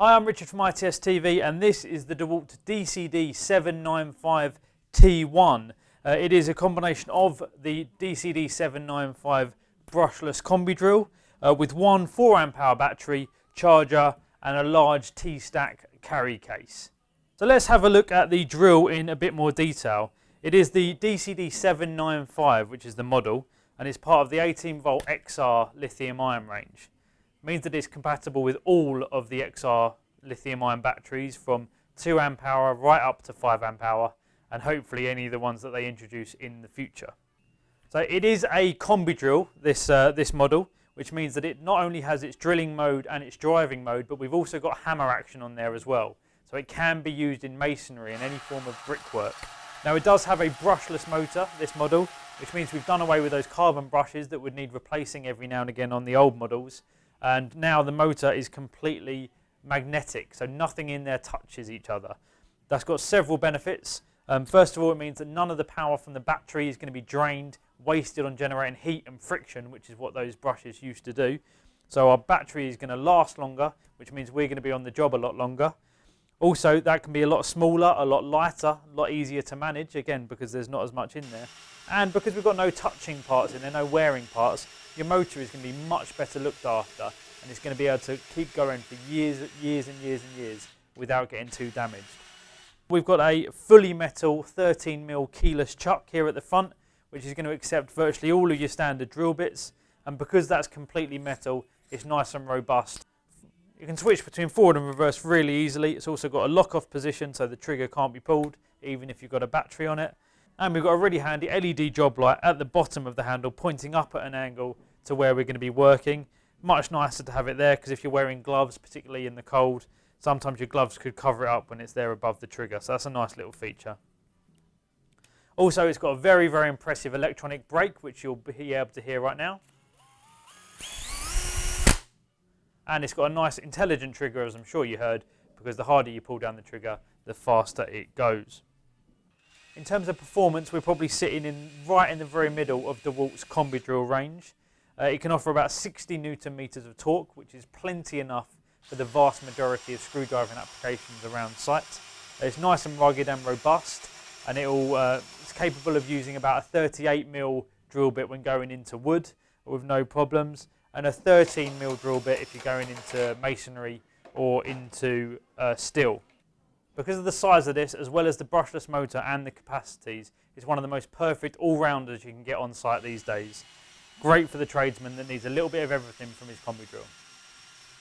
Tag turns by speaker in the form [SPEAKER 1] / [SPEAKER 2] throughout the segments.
[SPEAKER 1] Hi, I'm Richard from ITS TV, and this is the Dewalt DCD795 T1. It is a combination of the DCD795 brushless combi drill with one 4 amp hour battery, charger and a large T-stack carry case. So let's have a look at the drill in a bit more detail. It is the DCD795, which is the model, and it's part of the 18 volt XR lithium-ion range. It means that it's compatible with all of the XR lithium-ion batteries from 2 amp hour right up to 5 amp hour, and hopefully any of the ones that they introduce in the future. So it is a combi drill, this model, which means that it not only has its drilling mode and its driving mode, but we've also got hammer action on there as well. So it can be used in masonry and any form of brickwork. Now it does have a brushless motor, this model, which means we've done away with those carbon brushes that would need replacing every now and again on the old models. And now the motor is completely magnetic, so nothing in there touches each other. That's got several benefits. First of all, it means that none of the power from the battery is going to be drained, wasted on generating heat and friction, which is what those brushes used to do. So our battery is going to last longer, which means we're going to be on the job a lot longer. Also, that can be a lot smaller, a lot lighter, a lot easier to manage, again, because there's not as much in there. And because we've got no touching parts in there, no wearing parts, your motor is going to be much better looked after, and it's going to be able to keep going for years and years and years without getting too damaged. We've got a fully metal 13mm keyless chuck here at the front, which is going to accept virtually all of your standard drill bits, and because that's completely metal, it's nice and robust. You can switch between forward and reverse really easily. It's also got a lock-off position, so the trigger can't be pulled, even if you've got a battery on it. And we've got a really handy LED job light at the bottom of the handle, pointing up at an angle to where we're going to be working. Much nicer to have it there, because if you're wearing gloves, particularly in the cold, sometimes your gloves could cover it up when it's there above the trigger. So that's a nice little feature. Also, it's got a very, very impressive electronic brake, which you'll be able to hear right now. And it's got a nice intelligent trigger, as I'm sure you heard, because the harder you pull down the trigger, the faster it goes. In terms of performance, we're probably sitting right in the very middle of DeWalt's combi drill range. It can offer about 60 Newton meters of torque, which is plenty enough for the vast majority of screwdriving applications around site. It's nice and rugged and robust, and it's capable of using about a 38mm drill bit when going into wood with no problems, and a 13mm drill bit if you're going into masonry or into steel. Because of the size of this, as well as the brushless motor and the capacities, it's one of the most perfect all-rounders you can get on site these days. Great for the tradesman that needs a little bit of everything from his combi drill.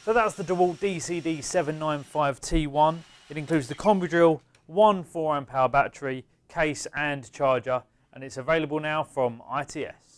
[SPEAKER 1] So that's the Dewalt DCD795 T1. It includes the combi drill, one 4 amp hour battery, case and charger, and it's available now from ITS.